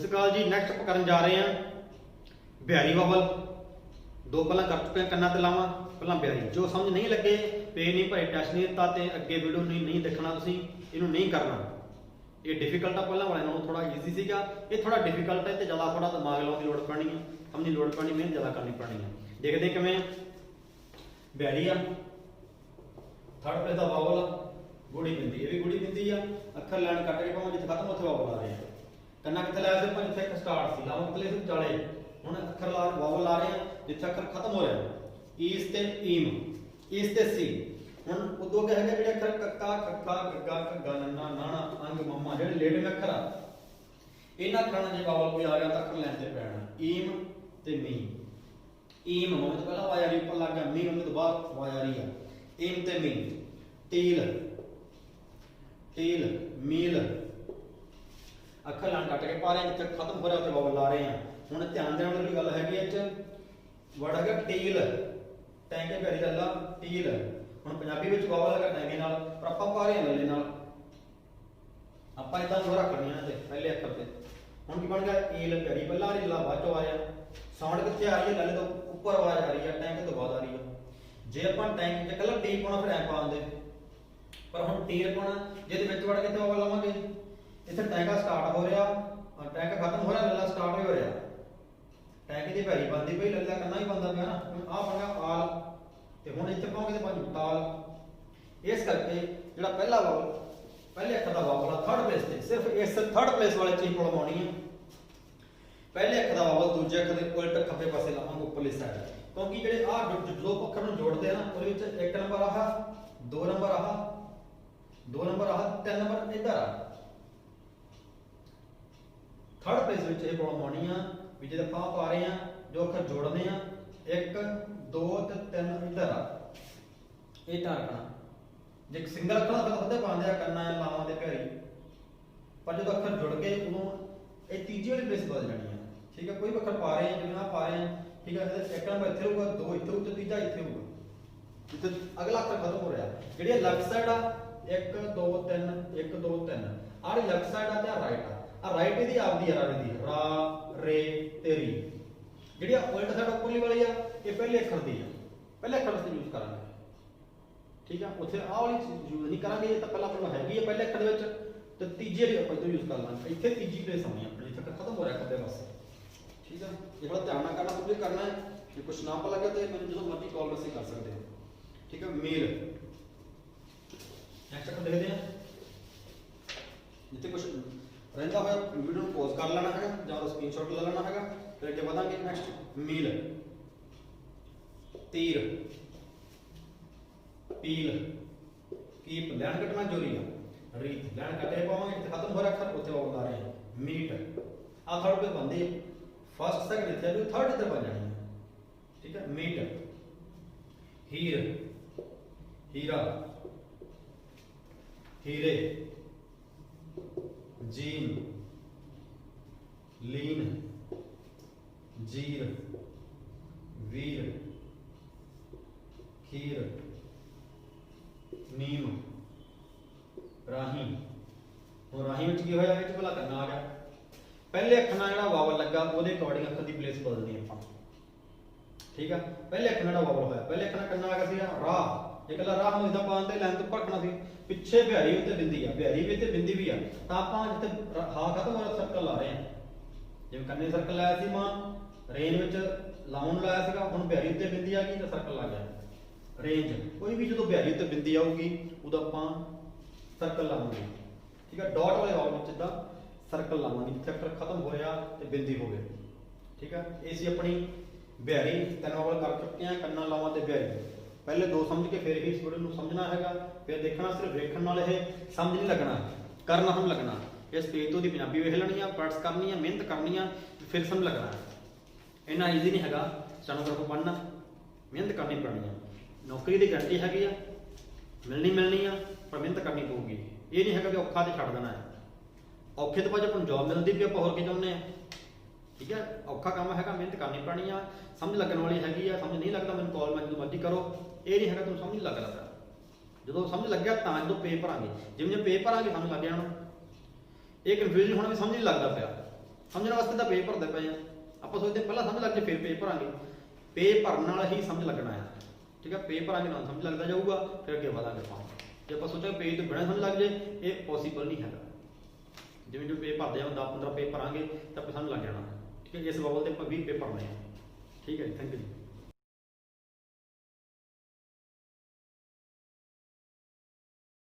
ਸਤਿ ਸ਼੍ਰੀ ਅਕਾਲ ਜੀ। ਨੈਕਸਟ ਆਪਾਂ ਕਰਨ ਜਾ ਰਹੇ ਹਾਂ ਬਿਹਾਰੀ ਵਾਵਲ। ਦੋ ਪਹਿਲਾਂ ਕਰ ਚੁੱਕੇ ਹਾਂ, ਕੰਨਾਂ ਤੇ ਲਾਵਾਂ। ਪਹਿਲਾਂ ਬਿਹਾਰੀ। ਜੋ ਸਮਝ ਨਹੀਂ ਲੱਗੇ, ਪੇਜ ਨਹੀਂ ਭਰੇ, ਟੈਸਟ ਨਹੀਂ ਦਿੱਤਾ ਤੇ ਅੱਗੇ ਵੀਡੀਓ ਨਹੀਂ ਦੇਖਣਾ, ਤੁਸੀਂ ਇਹਨੂੰ ਨਹੀਂ ਕਰਨਾ। ਇਹ ਡਿਫਿਕਲਟ ਆ, ਪਹਿਲਾਂ ਵਾਲੇ ਨਾਲੋਂ ਥੋੜਾ ਈਜ਼ੀ ਸੀਗਾ, ਇਹ ਥੋੜਾ ਡਿਫਿਕਲਟ ਹੈ ਤੇ ਜ਼ਿਆਦਾ ਥੋੜਾ ਦਿਮਾਗ ਲਾਉਣ ਦੀ ਲੋੜ ਪੈਣੀ ਹੈ, ਸਮਝਣ ਦੀ ਲੋੜ ਪੈਣੀ, ਮਿਹਨਤ ਜ਼ਿਆਦਾ ਕਰਨੀ ਪੈਣੀ ਹੈ। ਦੇਖਦੇ ਕਿਵੇਂ। ਬਿਹਾਰੀ ਆ, ਥਰਡ ਪਲੇਸ ਦਾ ਵਾਵਲ ਆ, ਗੂੜੀ ਬਿੰਦੀ। ਇਹ ਵੀ ਗੂੜੀ ਬਿੰਦੀ ਆ। ਅੱਖਰ ਲਾਈਨ ਕੱਟ ਕੇ ਭਾਵੇਂ ਜਿੱਥੇ ਖਤਮ ਉੱਥੇ ਵਾਵਲ ਆ ਰਹੇ ਆ। ਕੰਨਾ ਕਿੱਥੇ ਲਾਇਆ ਸੀ ਆਪਾਂ? ਜਿੱਥੇ ਇੱਕ ਸਟਾਰਟ ਸੀ, ਲਾਵਾਂ ਕਿੱਥੇ ਸੀ? ਵਿਚਾਲੇ। ਹੁਣ ਅੱਖਰ ਵਾਵਲ ਆ ਰਹੇ ਆ ਜਿੱਥੇ ਅੱਖਰ ਖਤਮ ਹੋ ਰਿਹਾ। ਈਸ ਤੇ ਈਮ, ਈਸ ਤੇ ਸੀ। ਹੁਣ ਉਦੋਂ ਕਿਹਾ ਗਿਆ ਜਿਹੜੇ ਅੱਖਰ ਕੱਕਾ, ਖੱਖਾ, ਗੱਗਾ, ਘੱਗਾ, ਨੰਨਾ, ਨਾਣਾ, ਅੰਗ, ਮੰਮਾ, ਜਿਹੜੇ ਲੇਟਵੇਂ ਅੱਖਰ ਆ, ਇਹਨਾਂ ਅੱਖਰਾਂ ਨਾਲ ਜੇ ਵਾਵਲ ਕੋਈ ਆ ਗਿਆ ਤਾਂ ਅੱਖਰ ਲਾਈਨ ਤੇ ਪੈਣਾ। ਈਮ ਤੇ ਮੀ। ਈਮ ਮੰਮਾ ਤੋਂ ਪਹਿਲਾਂ ਆਵਾਜ਼ ਆ ਰਹੀ, ਉੱਪਰ ਲੱਗ ਗਿਆ। ਮੀ ਮੰਮੀ ਤੋਂ ਬਾਅਦ ਆਵਾਜ਼ ਆ ਰਹੀ ਆ। ਈਮ ਤੇ ਮੀ। ਤੀਲ, ਤੀਲ, ਮੀਲ। ਅੱਖਰ ਲਾਈਨ ਕੱਟ ਕੇ ਪਾ ਰਹੇ, ਜਿੱਥੇ ਖਤਮ ਹੋ ਰਿਹਾ ਉੱਥੇ ਵਾਵਲ ਲਾ ਰਹੇ ਆ। ਹੁਣ ਧਿਆਨ ਦੇਣ ਵਾਲੀ ਗੱਲ ਹੈਗੀ ਇਹ ਚ ਵਰਡ ਹੈਗਾ ਟੀਲ। ਟੈਂਕੇ ਪਿਆਰੀ ਗੱਲ ਆ, ਟੀਲ। ਹੁਣ ਪੰਜਾਬੀ ਵਿੱਚ ਵਾਵਲ ਹੈਗਾ ਟੈਂਕੇ ਨਾਲ, ਪਰ ਆਪਾਂ ਪਾ ਰਹੇ ਹਾਂ ਲੱਲੇ ਨਾਲ। ਆਪਾਂ ਇਦਾਂ ਨੂੰ ਰੱਖਣੀ ਆ ਤੇ ਪਹਿਲੇ ਅੱਖਰ ਤੇ। ਹੁਣ ਕੀ ਬਣ ਗਿਆ? ਈਲ ਪਿਆਰੀ ਪਹਿਲਾਂ ਆ ਰਹੀ, ਲੱਲਾ ਬਾਅਦ ਚੋਂ ਆ ਰਿਹਾ। ਸਾਊਂਡ ਕਿੱਥੇ ਆ ਰਹੀ ਹੈ? ਲੱਲੇ ਤੋਂ ਉੱਪਰ ਆਵਾਜ਼ ਆ ਰਹੀ ਹੈ, ਟੈਂਕੇ ਤੋਂ ਬਾਅਦ ਆ ਰਹੀ ਹੈ। ਜੇ ਆਪਾਂ ਟੈਂਕ ਤੇ ਕੱਲਾ ਟੀ ਪਾਉਣਾ ਫਿਰ ਐ ਪਾਉਂਦੇ, ਪਰ ਹੁਣ ਟੀਲ ਪਾਉਣਾ, ਜਿਹਦੇ ਵਿੱਚ ਵੜ ਕਿੱਥੇ ਵਾਵਲ ਲਾਵਾਂਗੇ? ਇੱਥੇ ਟੈਂਕਾ ਸਟਾਰਟ ਹੋ ਰਿਹਾ, ਟੈਂਕਾ ਖਤਮ ਹੋ ਰਿਹਾ, ਲੱਲਾ ਸਟਾਰਟ ਹੋ ਰਿਹਾ। ਟੈਂਕੇ ਦੀ ਭੈਰੀ ਬੰਦੀ ਪਈ, ਲੱਲਾ ਕੰਨਾ ਹੀ ਬੰਦਾ ਪਿਆ ਨਾ। ਆਹ ਬਣ ਗਿਆ ਆਲ, ਤੇ ਹੁਣ ਇੱਥੇ ਪਾਉਂਗੇ ਤੇ ਬਣ ਤਾਲ। ਇਸ ਕਰਕੇ ਜਿਹੜਾ ਪਹਿਲਾ ਵਾਵਲ, ਪਹਿਲੇ ਅੱਖਰ ਦਾ ਵਾਵਲ ਆ ਥਰਡ ਪਲੇਸ ਤੇ, ਸਿਰਫ ਇਸ ਥਰਡ ਪਲੇਸ ਵਾਲੇ ਚ ਹੀ ਪ੍ਰੋਬਲਮ ਆਉਣੀ ਹੈ। ਪਹਿਲੇ ਅੱਖਰ ਦਾ ਵਾਵਲ ਦੂਜੇ ਅੱਖਰ ਦੇ ਉਲਟ ਖੱਬੇ ਪਾਸੇ ਲਾਵਾਂਗੇ, ਉੱਪਰਲੀ ਸਾਈਡ। ਕਿਉਂਕਿ ਜਿਹੜੇ ਆਹ ਦੋ ਅੱਖਰ ਨੂੰ ਜੋੜਦੇ ਆ ਨਾ, ਉਹਦੇ ਵਿੱਚ ਇੱਕ ਨੰਬਰ ਆਹ, ਦੋ ਨੰਬਰ ਆਹ, ਦੋ ਨੰਬਰ ਆਹ, ਤਿੰਨ ਨੰਬਰ ਇੱਧਰ ਆ। ਥਰਡ ਪਲੇਸ ਵਿੱਚ ਇਹ ਪ੍ਰੋਬਲਮ ਆਉਣੀ ਆ ਵੀ ਜਦੋਂ ਆਪਾਂ ਪਾ ਰਹੇ ਆ, ਜੋ ਅੱਖਰ ਜੋੜਦੇ ਆ, 1 2 ਤੇ 3 ਇੱਧਰ ਆ। ਇਹ ਧਿਆਨ ਰੱਖਣਾ। ਜੇ ਸਿੰਗਲ ਅੱਖਰ ਦਾ ਉਹਦੇ ਪਾਉਂਦੇ ਆ ਕੰਨਾਂ, ਲਾਵਾਂ ਤੇ ਭੈਰੀ, ਪਰ ਜਦੋਂ ਅੱਖਰ ਜੁੜ ਗਏ ਉਦੋਂ ਇਹ ਤੀਜੀ ਵਾਲੀ ਪਲੇਸ ਬਦਲ ਜਾਣੀ ਆ। ਠੀਕ ਹੈ, ਕੋਈ ਵੀ ਅੱਖਰ ਪਾ ਰਹੇ ਆ, ਜਿਵੇਂ ਆ ਪਾ ਰਹੇ ਆ, ਠੀਕ ਹੈ, ਇੱਕ ਨੰਬਰ ਇੱਥੇ ਹੋਊਗਾ, ਦੋ ਇੱਥੇ ਹੋਊਗਾ, ਤੀਜਾ ਇੱਥੇ ਹੋਊਗਾ, ਜਿੱਥੇ ਅਗਲਾ ਅੱਖਰ ਖਤਮ ਹੋ ਰਿਹਾ। ਜਿਹੜੀ ਲੈਫਟ ਸਾਈਡ ਆ, 1 2 3 1 2 3, ਆਹ ਲੈਫਟ ਸਾਈਡ ਆ ਤੇ ਆ ਰਾਈਟ ਆ। ਆ ਰਾਈਟ ਇਹਦੀ ਆਪਦੀ ਆ, ਰਾਵੀ ਦੀ, ਰਾ, ਰੇ ਤੇ ਰੀ। ਜਿਹੜੀ ਆ ਉਲਟ ਸਾਈਡ ਉੱਪਰਲੀ ਵਾਲੀ ਆ, ਇਹ ਪਹਿਲੇ ਅੱਖਰ ਦੀ ਆ, ਪਹਿਲੇ ਅੱਖਰ ਤੇ ਯੂਜ਼ ਕਰਾਂਗੇ। ਠੀਕ ਆ, ਉੱਥੇ ਆਹ ਵਾਲੀ ਯੂਜ਼ ਨਹੀਂ ਕਰਾਂਗੇ। ਇਹ ਤਾਂ ਪਹਿਲਾਂ ਆਪਣਾ ਹੈਗੀ ਆ ਪਹਿਲੇ ਅੱਖਰ ਦੇ ਵਿੱਚ, ਤੇ ਤੀਜੇ ਵਾਲੀ ਆਪਾਂ ਤੋਂ ਯੂਜ਼ ਕਰ ਲਾਂਗੇ। ਇੱਥੇ ਤੀਜੀ ਪਲੇਸ ਆਉਣੀ ਆਪਣੀ, ਜਿੱਥੇ ਖਤਮ ਹੋ ਰਿਹਾ ਖੱਬੇ ਪਾਸੇ। ਠੀਕ ਆ, ਇਹ ਬੜਾ ਧਿਆਨ ਨਾਲ ਕਰਨਾ, ਤੁਸੀਂ ਕਰਨਾ ਹੈ। ਜੇ ਕੁਛ ਨਾ ਪਤਾ ਲੱਗੇ ਤਾਂ ਮੈਨੂੰ ਜਦੋਂ ਮਰਜ਼ੀ ਕਾਲ ਮੈਸੇਜ ਕਰ ਸਕਦੇ ਹੋ। ਠੀਕ ਆ, ਮੇਲ। ਨੈਕਸਟ ਅੱਖਰ ਦੇਖਦੇ ਹਾਂ। ਜਿੱਥੇ ਕੁਛ ਰਹਿੰਦਾ ਹੋਇਆ ਵੀਡੀਓ ਨੂੰ ਪੌਜ਼ ਕਰ ਲੈਣਾ ਹੈਗਾ, ਜਾਂ ਤਾਂ ਸਕਰੀਨਸ਼ਾਟ ਲੈ ਲੈਣਾ ਹੈਗਾ, ਫਿਰ ਅੱਗੇ ਵਧਾਂਗੇ। ਨੈਕਸਟ ਮੀਲ, ਤੀਰ, ਪੀਲ, ਕੀਪ। ਲੈਣ ਕੱਟਣਾ ਜੋਰੀ ਆ, ਰੀਤ। ਲੈਣ ਕੱਟੇ ਪਾਵਾਂਗੇ, ਜਿੱਥੇ ਖਤਮ ਹੋ ਰਿਹਾ ਅੱਖਰ ਉੱਥੇ ਵਾਵਲ ਲਾ ਰਹੇ ਹਾਂ। ਮੀਟ, ਆ ਥਰਡ ਪੇ ਬੰਦੇ, ਫਸਟ ਸੈਕਿੰਡ ਇੱਥੇ ਵੀ ਥਰਡ ਇੱਧਰ ਬਣ ਜਾਣੀ ਹੈ। ਠੀਕ ਹੈ, ਮੀਟ। ਹੀਰ, ਹੀਰਾ, ਹੀਰੇ, जीन, लीन, जीर, वीर, खीर, नीम, राही। ਹੁਣ ਰਾਹੀ ਵਿੱਚ ਕੀ ਹੋਇਆ? ਇਹ ਚ ਭਲਾ ਕਰਨਾ ਆ ਗਿਆ। ਪਹਿਲੇ ਅੱਖਰ ਨਾਲ ਜਿਹੜਾ ਵਾਵਲ ਲੱਗਾ ਉਹਦੇ ਅਕੋਰਡਿੰਗ ਅੱਖਰ ਦੀ ਪਲੇਸ ਬਦਲਣੀ ਆਪਾਂ। ਠੀਕ ਆ, ਪਹਿਲੇ ਅੱਖਰ ਨਾਲ ਵਾਵਲ ਹੋਇਆ, ਪਹਿਲੇ ਅੱਖਰ ਨਾਲ ਕਰਨਾ ਆ ਗਿਆ ਸੀ ਰਾਹ। ਜੇ ਕੱਲਾ ਰਾਹ ਨੂੰ ਇਦਾਂ ਪਾਉਂਦੇ ਲਾਈਨ ਤੋਂ ਭਟਕਣਾ ਸੀ। ਪਿੱਛੇ ਬਿਹਾਰੀ ਉੱਤੇ ਬਿੰਦੀ ਆ, ਬਿਹਾਰੀ ਵੀ ਤੇ ਬਿੰਦੀ ਵੀ ਆ, ਤਾਂ ਆਪਾਂ ਜਿੱਥੇ ਹਾ ਖਤਮ ਹੋਇਆ ਸਰਕਲ ਲਾ ਰਹੇ ਆ। ਜਿਵੇਂ ਕੰਨੇ ਸਰਕਲ ਲਾਇਆ ਸੀ ਮਾਂ, ਰੇਂਜ ਵਿੱਚ ਲਾਉਣ ਲਾਇਆ ਸੀਗਾ, ਹੁਣ ਬਿਹਾਰੀ ਉੱਤੇ ਬਿੰਦੀ ਆ ਗਈ ਤਾਂ ਸਰਕਲ ਲੱਗ ਗਿਆ। ਰੇਂਜ ਕੋਈ ਵੀ ਜਦੋਂ ਬਿਹਾਰੀ ਉੱਤੇ ਬਿੰਦੀ ਆਊਗੀ ਉਦੋਂ ਆਪਾਂ ਸਰਕਲ ਲਾਵਾਂਗੇ। ਠੀਕ ਆ, ਡਾਟ ਵਾਲੇ ਵਾਵਲ ਵਿੱਚ ਇਦਾਂ ਸਰਕਲ ਲਾਵਾਂਗੇ, ਜਿੱਥੇ ਅੱਖਰ ਖਤਮ ਹੋ ਰਿਹਾ ਤੇ ਬਿੰਦੀ ਹੋਵੇ। ਠੀਕ ਆ, ਇਹ ਸੀ ਆਪਣੀ ਬਿਹਾਰੀ। ਤਿੰਨ ਵਾਵਲ ਕਰ ਚੁੱਕੇ ਆ, ਕੰਨਾਂ, ਲਾਵਾਂ ਤੇ ਬਿਹਾਰੀ। ਪਹਿਲੇ ਦੋ ਸਮਝ ਕੇ ਫਿਰ ਹੀ ਇਸ ਵੀਡੀਓ ਨੂੰ ਸਮਝਣਾ ਹੈਗਾ, ਫਿਰ ਦੇਖਣਾ। ਸਿਰਫ ਵੇਖਣ ਨਾਲ ਇਹ ਸਮਝ ਨਹੀਂ ਲੱਗਣਾ, ਕਰਨਾ ਹੁਣ ਲੱਗਣਾ। ਇਸ ਪੇਜ ਤੋਂ ਦੀ ਪੰਜਾਬੀ ਵੇਖ ਲੈਣੀ ਆ, ਪ੍ਰੈਕਟਿਸ ਕਰਨੀ ਆ, ਮਿਹਨਤ ਕਰਨੀ ਆ, ਫਿਰ ਸਮਝ ਲੱਗਣਾ। ਇੰਨਾ ਈਜ਼ੀ ਨਹੀਂ ਹੈਗਾ ਸਟੈਨੋਗ੍ਰਾਫਰ ਬਣਨਾ, ਮਿਹਨਤ ਕਰਨੀ ਪੈਣੀ ਆ। ਨੌਕਰੀ ਦੀ ਗਾਰੰਟੀ ਹੈਗੀ ਆ, ਮਿਲਣੀ ਆ, ਪਰ ਮਿਹਨਤ ਕਰਨੀ ਪਊਗੀ। ਇਹ ਨਹੀਂ ਹੈਗਾ ਕਿ ਔਖਾ ਤੇ ਛੱਡ ਦੇਣਾ ਹੈ। ਔਖੇ ਤੋਂ ਬਾਅਦ ਆਪਾਂ ਨੂੰ ਜੌਬ ਮਿਲਦੀ ਵੀ ਆਪਾਂ ਹੋਰ ਕੀ ਚਾਹੁੰਦੇ ਆ। ਠੀਕ ਹੈ, ਔਖਾ ਕੰਮ ਹੈਗਾ, ਮਿਹਨਤ ਕਰਨੀ ਪੈਣੀ ਆ, ਸਮਝ ਲੱਗਣ ਵਾਲੀ ਹੈਗੀ ਆ। ਸਮਝ ਨਹੀਂ ਲੱਗਦਾ ਮੈਨੂੰ ਕਾਲ ਮੈਂ ਜਦੋਂ ਮਰਜ਼ੀ ਕਰੋ। ਇਹ ਨਹੀਂ ਹੈਗਾ ਤੁਹਾਨੂੰ ਸਮਝ ਲੱਗ ਰਿਹਾ। ਜਦੋਂ ਸਮਝ ਲੱਗਿਆ ਤਾਂ ਜਦੋਂ ਪੇ ਭਰਾਂਗੇ, ਜਿਵੇਂ ਪੇ ਭਰਾਂਗੇ ਸਮਝ ਲੱਗ ਜਾਣਾ। ਇਹ ਕਨਫਿਊਜ਼ਨ ਹੋਣਾ ਵੀ ਸਮਝ ਨਹੀਂ ਲੱਗਦਾ ਪਿਆ। ਸਮਝਣ ਵਾਸਤੇ ਤਾਂ ਪੇਜ ਭਰਦੇ ਪਏ ਆ, ਆਪਾਂ ਸੋਚਦੇ ਪਹਿਲਾਂ ਸਮਝ ਲੱਗ ਜੇ ਫਿਰ ਪੇਜ ਭਰਾਂਗੇ। ਪੇਜ ਭਰਨ ਨਾਲ ਹੀ ਸਮਝ ਲੱਗਣਾ ਆ, ਠੀਕ ਹੈ। ਪੇਜ ਭਰਾਂਗੇ ਨਾਲ ਸਮਝ ਲੱਗਦਾ ਜਾਊਗਾ, ਫਿਰ ਅੱਗੇ ਵਧਾਂਗੇ ਆਪਾਂ। ਜੇ ਆਪਾਂ ਸੋਚਾਂਗੇ ਪੇਜ ਤੋਂ ਬਿਨਾਂ ਸਮਝ ਲੱਗ ਜੇ, ਇਹ ਪੋਸੀਬਲ ਨਹੀਂ ਹੈਗਾ। ਜਿਵੇਂ ਜਿਵੇਂ ਪੇਜ ਭਰਦੇ ਆ 10-15 ਪੇਜ ਭਰਾਂਗੇ ਤਾਂ ਆਪਾਂ ਸਾਨੂੰ ਲੱਗ ਜਾਣਾ, ਠੀਕ ਹੈ। ਇਸ ਬਾਬਲ ਤੇ ਆਪਾਂ 20 ਪੇਜ ਭਰਨੇ ਆ, ਠੀਕ ਹੈ ਜੀ। ਥੈਂਕ ਯੂ ਜੀ।